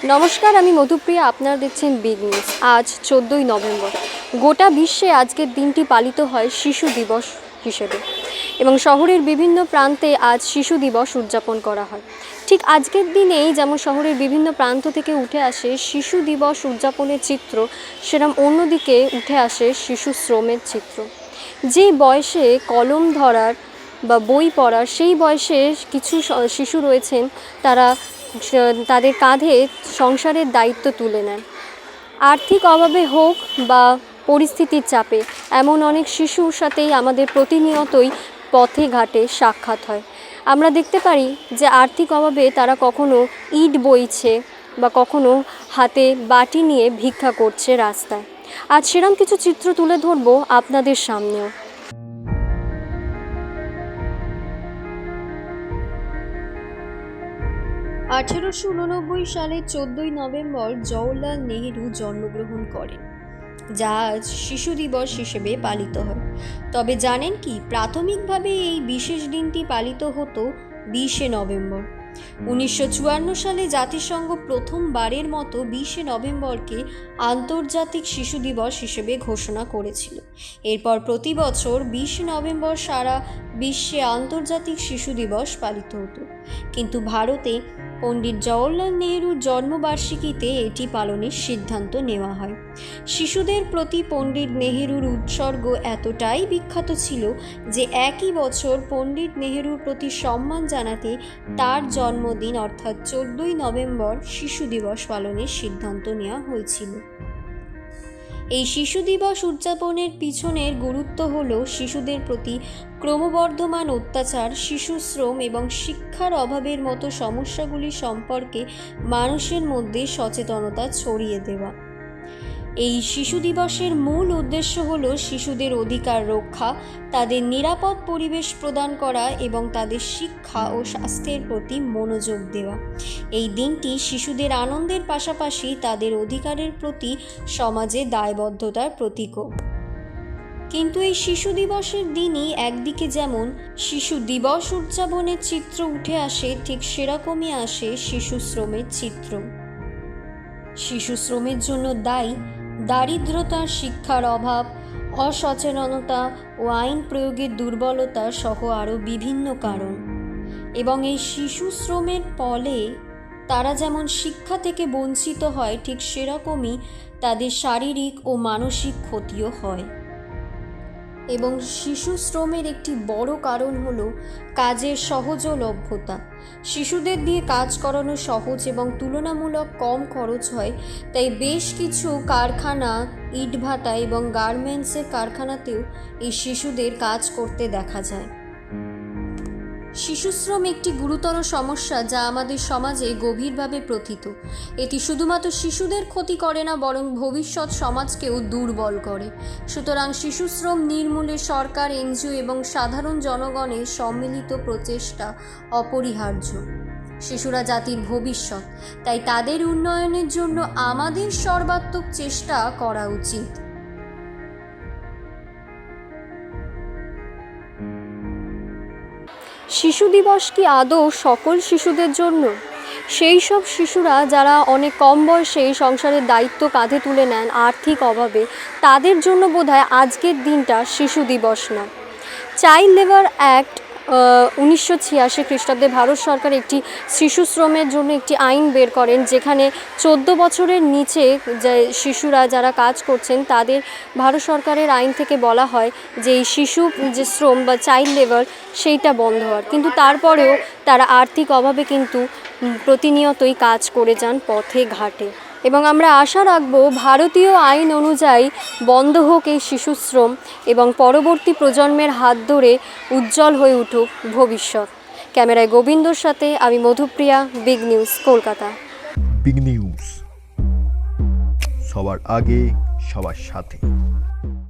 নমস্কার, আমি মধুপ্রিয়া। আপনারা দেখছেন বিগ নিউজ। আজ 14ই নভেম্বর। গোটা বিশ্বে আজকের দিনটি পালিত হয় শিশু দিবস হিসেবে এবং শহরের বিভিন্ন প্রান্তে আজ শিশু দিবস উদযাপন করা হয়। ঠিক আজকের দিনেই যেমন শহরের বিভিন্ন প্রান্ত থেকে উঠে আসে শিশু দিবস উদযাপনের চিত্র, সেরকম অন্যদিকে উঠে আসে শিশু শ্রমের চিত্র। যে বয়সে কলম ধরার বা বই পড়ার সেই বয়সে কিছু শিশু রয়েছেন, তাদের কাঁধে সংসারের দায়িত্ব তুলে নেন। আর্থিক অভাবে হোক বা পরিস্থিতির চাপে এমন অনেক শিশুর সাথেই আমাদের প্রতিনিয়তই পথে ঘাটে সাক্ষাৎ হয়। আমরা দেখতে পারি যে আর্থিক অভাবে তারা কখনো ইট বইছে বা কখনো হাতে বাটি নিয়ে ভিক্ষা করছে রাস্তায়। আজ সেরকম কিছু চিত্র তুলে ধরবো আপনাদের সামনেও। 1889 সালের 14ই নভেম্বর জওহরলাল নেহেরু জন্মগ্রহণ করেন, যা আজ শিশু দিবস হিসেবে পালিত হয়। তবে জানেন কি, প্রাথমিকভাবে এই বিশেষ দিনটি পালিত হতো 20শে নভেম্বর। 1954 সালে জাতিসংঘ প্রথমবারের মতো 20শে নভেম্বরকে আন্তর্জাতিক শিশু দিবস হিসেবে ঘোষণা করেছিল। এরপর প্রতি বছর 20শে নভেম্বর সারা বিশ্বে আন্তর্জাতিক শিশু দিবস পালিত হতো, কিন্তু ভারতে পণ্ডিত জওহরলাল নেহেরুর জন্মবার্ষিকীতে এটি পালনের সিদ্ধান্ত নেওয়া হয়। শিশুদের প্রতি পণ্ডিত নেহেরুর উৎসর্গ এতটাই বিখ্যাত ছিল যে একই বছর পণ্ডিত নেহেরুর প্রতি সম্মান জানাতে তার জন্মদিন অর্থাৎ 14ই নভেম্বর শিশু দিবস পালনের সিদ্ধান্ত নেওয়া হয়েছিল। এই শিশু দিবস উদযাপনের পিছনের গুরুত্ব হল শিশুদের প্রতি ক্রমবর্ধমান অত্যাচার, শিশু শ্রম এবং শিক্ষার অভাবের মতো সমস্যাগুলি সম্পর্কে মানুষের মধ্যে সচেতনতা ছড়িয়ে দেওয়া। এই শিশু দিবসের মূল উদ্দেশ্য হল শিশুদের অধিকার রক্ষা, তাদের নিরাপদ পরিবেশ প্রদান করা এবং তাদের শিক্ষা ও স্বাস্থ্যের প্রতি মনোযোগ দেওয়া। এই দিনটি শিশুদের আনন্দের পাশাপাশি তাদের অধিকারের প্রতি সমাজে দায়বদ্ধতার প্রতীকও। কিন্তু এই শিশু দিবসের দিনই একদিকে যেমন শিশু দিবস উদযাপনের চিত্র উঠে আসে, ঠিক সেরকমই আসে শিশু শ্রমের চিত্র। শিশু শ্রমের জন্য দায়ী দারিদ্রতা, শিক্ষার অভাব, অসচেতনতা ও আইন প্রয়োগের দুর্বলতা সহ আরও বিভিন্ন কারণ। এবং এই শিশু শ্রমের ফলে তারা যেমন শিক্ষা থেকে বঞ্চিত হয়, ঠিক সেরকমই তাদের শারীরিক ও মানসিক ক্ষতিও হয়। এবং শিশু শ্রমের একটি বড় কারণ হলো কাজের সহজলভ্যতা। শিশুদের দিয়ে কাজ করানো সহজ এবং তুলনামূলক কম খরচ হয়, তাই বেশ কিছু কারখানা, ইটভাটা এবং গার্মেন্টসের কারখানাতেও এই শিশুদের কাজ করতে দেখা যায়। শিশুশ্রম একটি গুরুতর সমস্যা যা আমাদের সমাজে গভীরভাবে প্রথিত। এটি শুধুমাত্র শিশুদের ক্ষতি করে না, বরং ভবিষ্যৎ সমাজকেও দুর্বল করে। সুতরাং শিশুশ্রম নির্মূলে সরকার, এনজিও এবং সাধারণ জনগণের সম্মিলিত প্রচেষ্টা অপরিহার্য। শিশুরা জাতির ভবিষ্যৎ, তাই তাদের উন্নয়নের জন্য আমাদের সর্বাত্মক চেষ্টা করা উচিত। শিশু দিবস কি আদৌ সকল শিশুদের জন্য? সেই সব শিশুরা যারা অনেক কম বয়সে সংসারের দায়িত্ব কাঁধে তুলে নেন আর্থিক অভাবে, তাদের জন্য বোধহয় আজকের দিনটা শিশু দিবস নয়। চাইল্ড লেবার অ্যাক্ট 1986 খ্রিস্টাব্দে ভারত সরকার একটি শিশু শ্রমের জন্য একটি আইন বের করেন, যেখানে 14 বছরের নিচে যে শিশুরা যারা কাজ করছেন তাদের ভারত সরকারের আইন থেকে বলা হয় যে এই শিশু যে শ্রম বা চাইল্ড লেবার সেইটা বন্ধ হওয়ার। কিন্তু তারপরেও তারা আর্থিক অভাবে কিন্তু প্রতিনিয়তই কাজ করে যান পথে ঘাটে। এবং আমরা আশা রাখব ভারতীয় আইন অনুযায়ী বন্ধ হোক এই শিশু শ্রম এবং পরবর্তী প্রজন্মের হাত ধরে উজ্জ্বল হয়ে উঠুক ভবিষ্যৎ। ক্যামেরায় গোবিন্দর সাথে আমি Madhupriya, big news, Kolkata. Big news, সবার আগে সবার সাথে।